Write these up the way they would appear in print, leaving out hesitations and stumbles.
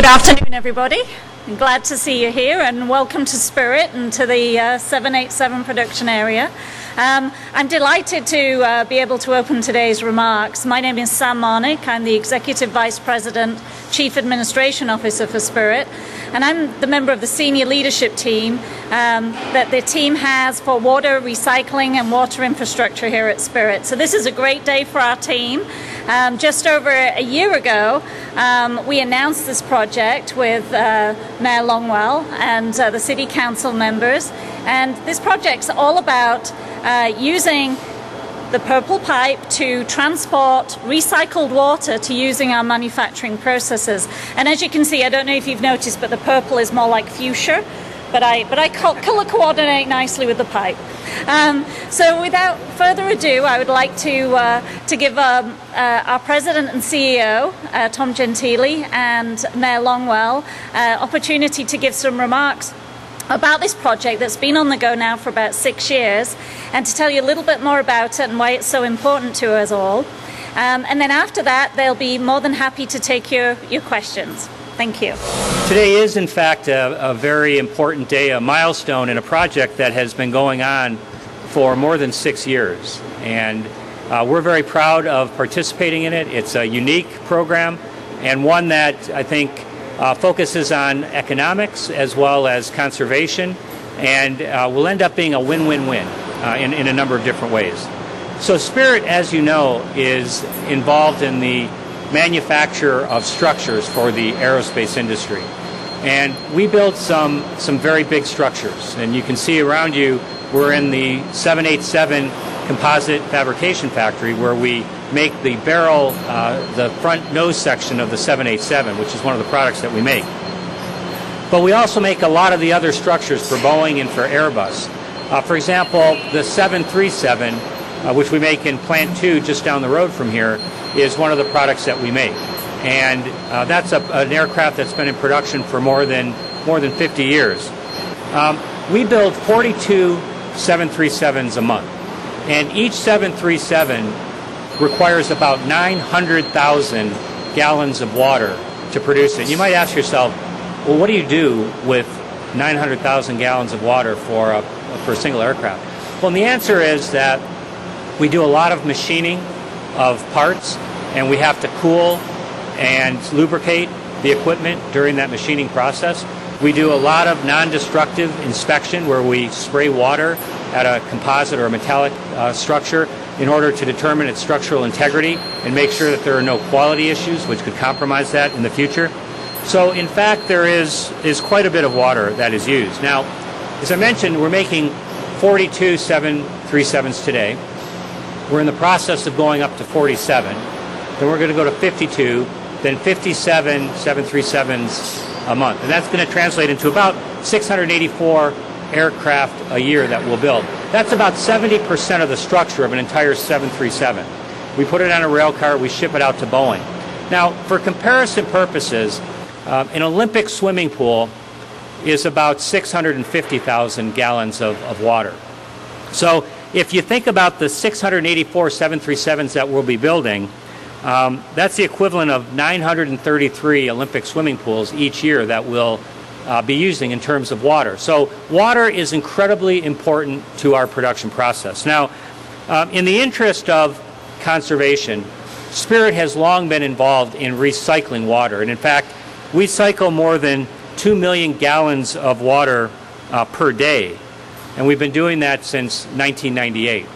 Good afternoon, everybody. I'm glad to see you here, and welcome to Spirit and to the 787 production area. I'm delighted to be able to open today's remarks. My name is Sam Marnick. I'm the Executive Vice President, Chief Administration Officer for Spirit, and I'm the member of the senior leadership team that the team has for water recycling and water infrastructure here at Spirit. So this is a great day for our team. Just over a year ago, we announced this project with Mayor Longwell and the City Council members, and this project's all about using the purple pipe to transport recycled water to using our manufacturing processes. And as you can see, I don't know if you've noticed, but the purple is more like fuchsia, but I color coordinate nicely with the pipe. So without further ado, I would like to give our President and CEO, Tom Gentile, and Mayor Longwell, opportunity to give some remarks about this project that's been on the go now for about 6 years, and to tell you a little bit more about it and why it's so important to us all. And then after that, they'll be more than happy to take your questions. Thank you. Today is, in fact, a very important day, a milestone in a project that has been going on for more than 6 years. And we're very proud of participating in it. It's a unique program, and one that I think focuses on economics as well as conservation, and will end up being a win-win-win in a number of different ways. So Spirit, as you know, is involved in the manufacture of structures for the aerospace industry. And we build some very big structures. And you can see around you, we're in the 787 composite fabrication factory, where we make the barrel, the front nose section of the 787, which is one of the products that we make. But we also make a lot of the other structures for Boeing and for Airbus. For example, the 737, which we make in Plant 2 just down the road from here, is one of the products that we make. And that's an aircraft that's been in production for more than 50 years. We build 42 737s a month. And each 737 requires about 900,000 gallons of water to produce it. You might ask yourself, well, what do you do with 900,000 gallons of water for a single aircraft? Well, and the answer is that we do a lot of machining of parts, and we have to cool and lubricate the equipment during that machining process. We do a lot of non-destructive inspection, where we spray water at a composite or a metallic structure in order to determine its structural integrity and make sure that there are no quality issues which could compromise that in the future. So in fact, there is quite a bit of water that is used. Now, as I mentioned, we're making 42 737s today. We're in the process of going up to 47. Then we're going to go to 52, then 57 737s a month. And that's going to translate into about 684 aircraft a year that we'll build. That's about 70% of the structure of an entire 737. We put it on a rail car, we ship it out to Boeing. Now, for comparison purposes, an Olympic swimming pool is about 650,000 gallons of water. So if you think about the 684 737s that we'll be building, that's the equivalent of 933 Olympic swimming pools each year that we'll be using in terms of water. So water is incredibly important to our production process. Now, in the interest of conservation, Spirit has long been involved in recycling water. And in fact, we cycle more than 2 million gallons of water per day. And we've been doing that since 1998.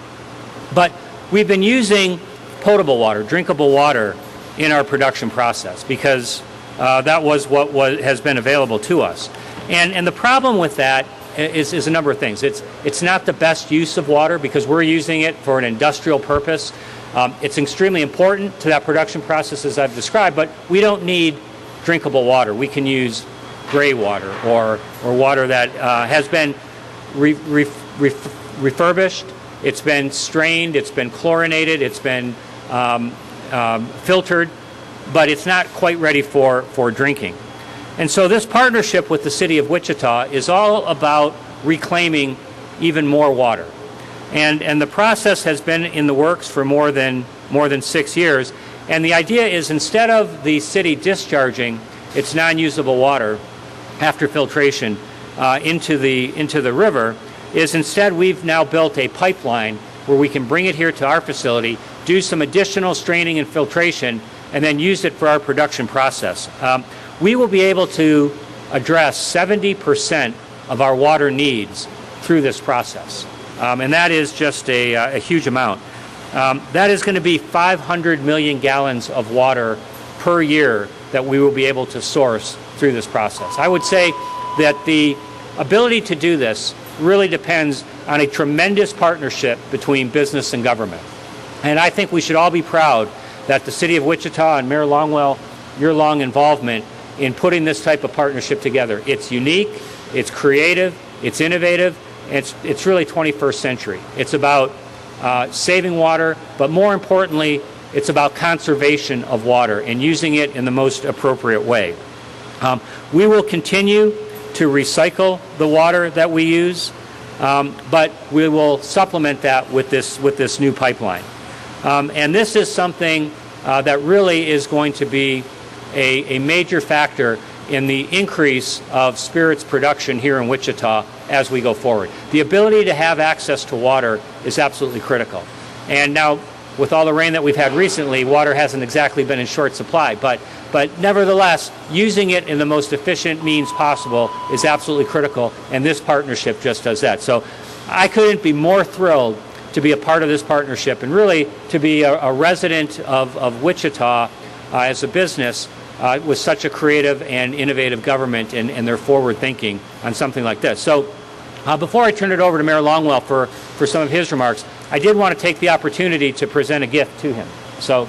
But we've been using potable water, drinkable water, in our production process because that was what has been available to us. And the problem with that is a number of things. It's not the best use of water because we're using it for an industrial purpose. It's extremely important to that production process, as I've described, but we don't need drinkable water. We can use gray water or water that has been refurbished, it's been strained, it's been chlorinated, it's been filtered, but it's not quite ready for drinking. And so this partnership with the city of Wichita is all about reclaiming even more water. And the process has been in the works for more than 6 years. And the idea is, instead of the city discharging its non-usable water after filtration into the river is instead we've now built a pipeline where we can bring it here to our facility, do some additional straining and filtration, and then use it for our production process. We will be able to address 70% of our water needs through this process. And that is just a huge amount. That is going to be 500 million gallons of water per year that we will be able to source through this process. I would say that the ability to do this really depends on a tremendous partnership between business and government. And I think we should all be proud that the City of Wichita and Mayor Longwell, your long involvement in putting this type of partnership together. It's unique, it's creative, it's innovative, and it's really 21st century. It's about saving water, but more importantly, it's about conservation of water and using it in the most appropriate way. We will continue to recycle the water that we use, but we will supplement that with this new pipeline. And this is something that really is going to be a major factor in the increase of spirits production here in Wichita as we go forward. The ability to have access to water is absolutely critical. And now, with all the rain that we've had recently, water hasn't exactly been in short supply, but nevertheless, using it in the most efficient means possible is absolutely critical, and this partnership just does that. So I couldn't be more thrilled to be a part of this partnership and really to be a resident of Wichita as a business with such a creative and innovative government and their forward thinking on something like this. So before I turn it over to Mayor Longwell for some of his remarks, I did want to take the opportunity to present a gift to him. So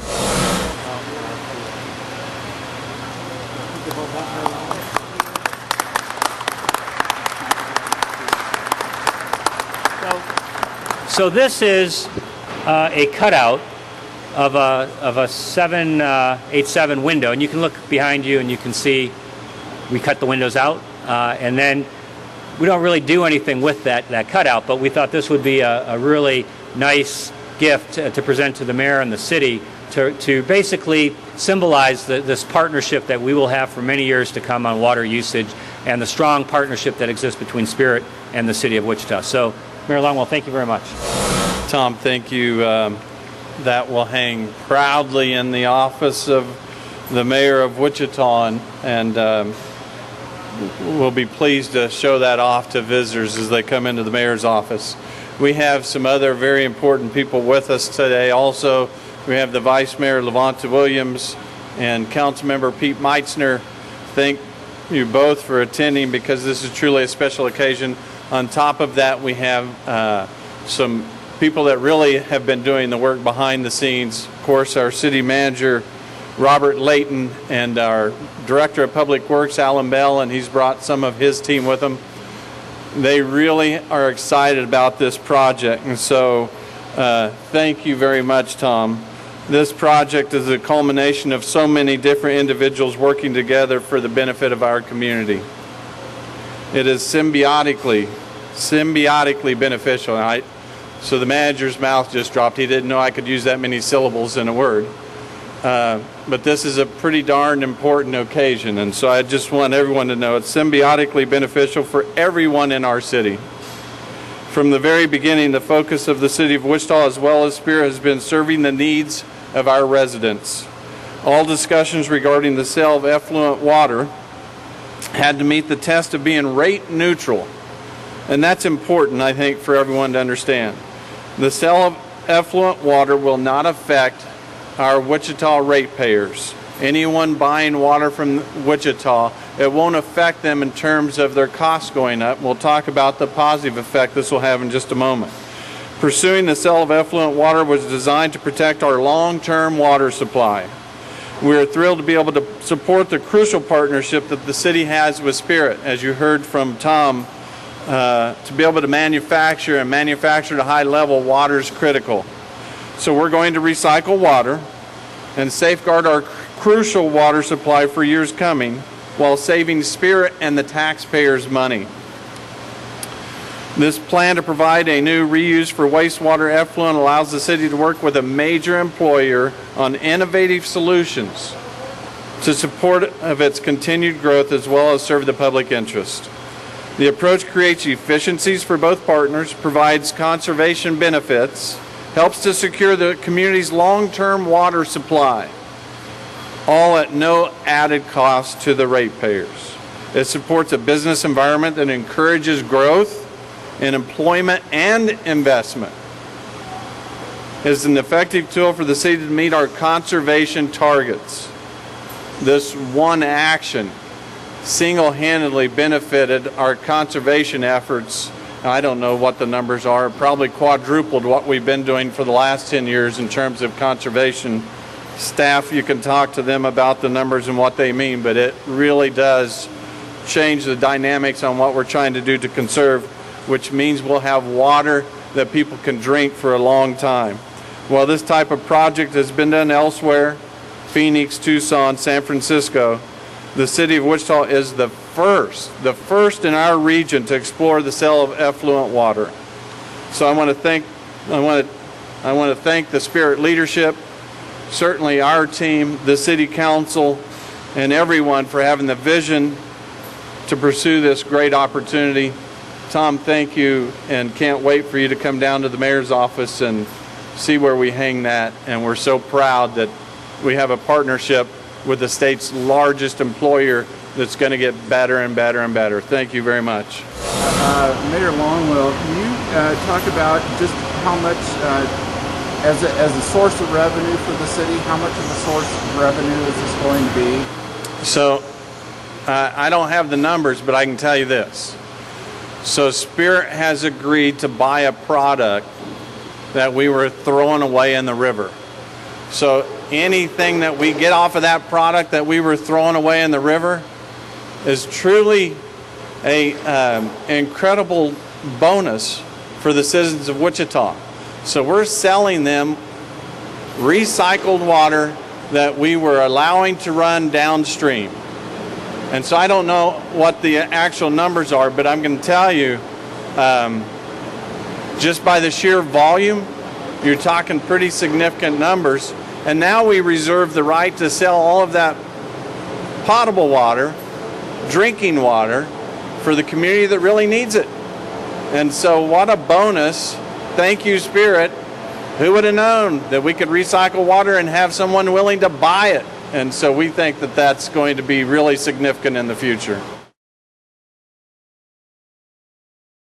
this is a cutout of a 787 window, and you can look behind you and you can see we cut the windows out, and then we don't really do anything with that cutout, but we thought this would be a really nice gift to present to the mayor and the city to basically symbolize this partnership that we will have for many years to come on water usage and the strong partnership that exists between Spirit and the city of Wichita. So, Mayor Longwell, thank you very much. Tom, thank you. That will hang proudly in the office of the mayor of Wichita, and we'll be pleased to show that off to visitors as they come into the mayor's office. We have some other very important people with us today. Also, we have the Vice Mayor Levanta Williams and Councilmember Pete Meitzner. Thank you both for attending because this is truly a special occasion. On top of that, we have some people that really have been doing the work behind the scenes. Of course, our city manager, Robert Layton, and our director of public works, Alan Bell, and he's brought some of his team with him. They really are excited about this project, and so thank you very much, Tom. This project is a culmination of so many different individuals working together for the benefit of our community. It is symbiotically beneficial. So the manager's mouth just dropped. He didn't know I could use that many syllables in a word. But this is a pretty darn important occasion, and so I just want everyone to know it's symbiotically beneficial for everyone in our city. From the very beginning, the focus of the city of Wichita as well as Spirit has been serving the needs of our residents. All discussions regarding the sale of effluent water had to meet the test of being rate neutral, and that's important, I think, for everyone to understand. The sale of effluent water will not affect our Wichita ratepayers. Anyone buying water from Wichita, it won't affect them in terms of their costs going up. We'll talk about the positive effect this will have in just a moment. Pursuing the sale of effluent water was designed to protect our long-term water supply. We are thrilled to be able to support the crucial partnership that the city has with Spirit, as you heard from Tom. To be able to manufacture at a high level, water is critical. So we're going to recycle water and safeguard our crucial water supply for years coming while saving Spirit and the taxpayers money. This plan to provide a new reuse for wastewater effluent allows the city to work with a major employer on innovative solutions to support of its continued growth as well as serve the public interest. The approach creates efficiencies for both partners, provides conservation benefits, helps to secure the community's long-term water supply, all at no added cost to the ratepayers. It supports a business environment that encourages growth in employment and investment. It is an effective tool for the city to meet our conservation targets. This one action single-handedly benefited our conservation efforts. I don't know what the numbers are, probably quadrupled what we've been doing for the last 10 years in terms of conservation. Staff, you can talk to them about the numbers and what they mean, but it really does change the dynamics on what we're trying to do to conserve, which means we'll have water that people can drink for a long time. While this type of project has been done elsewhere, Phoenix, Tucson, San Francisco, the city of Wichita is the first in our region to explore the sale of effluent water. So I want to thank the Spirit leadership, certainly our team, the city council, and everyone for having the vision to pursue this great opportunity. Tom, thank you, and can't wait for you to come down to the mayor's office and see where we hang that. And we're so proud that we have a partnership with the state's largest employer that's going to get better and better and better. Thank you very much. Mayor Longwell, can you talk about just how much, as a source of revenue for the city, how much of a source of revenue is this going to be? So, I don't have the numbers, but I can tell you this. So Spirit has agreed to buy a product that we were throwing away in the river. So anything that we get off of that product that we were throwing away in the river is truly a incredible bonus for the citizens of Wichita. So we're selling them recycled water that we were allowing to run downstream. And so I don't know what the actual numbers are, but I'm going to tell you, just by the sheer volume, you're talking pretty significant numbers. And now we reserve the right to sell all of that potable water, drinking water, for the community that really needs it. And so what a bonus. Thank you, Spirit. Who would have known that we could recycle water and have someone willing to buy it? And so we think that that's going to be really significant in the future.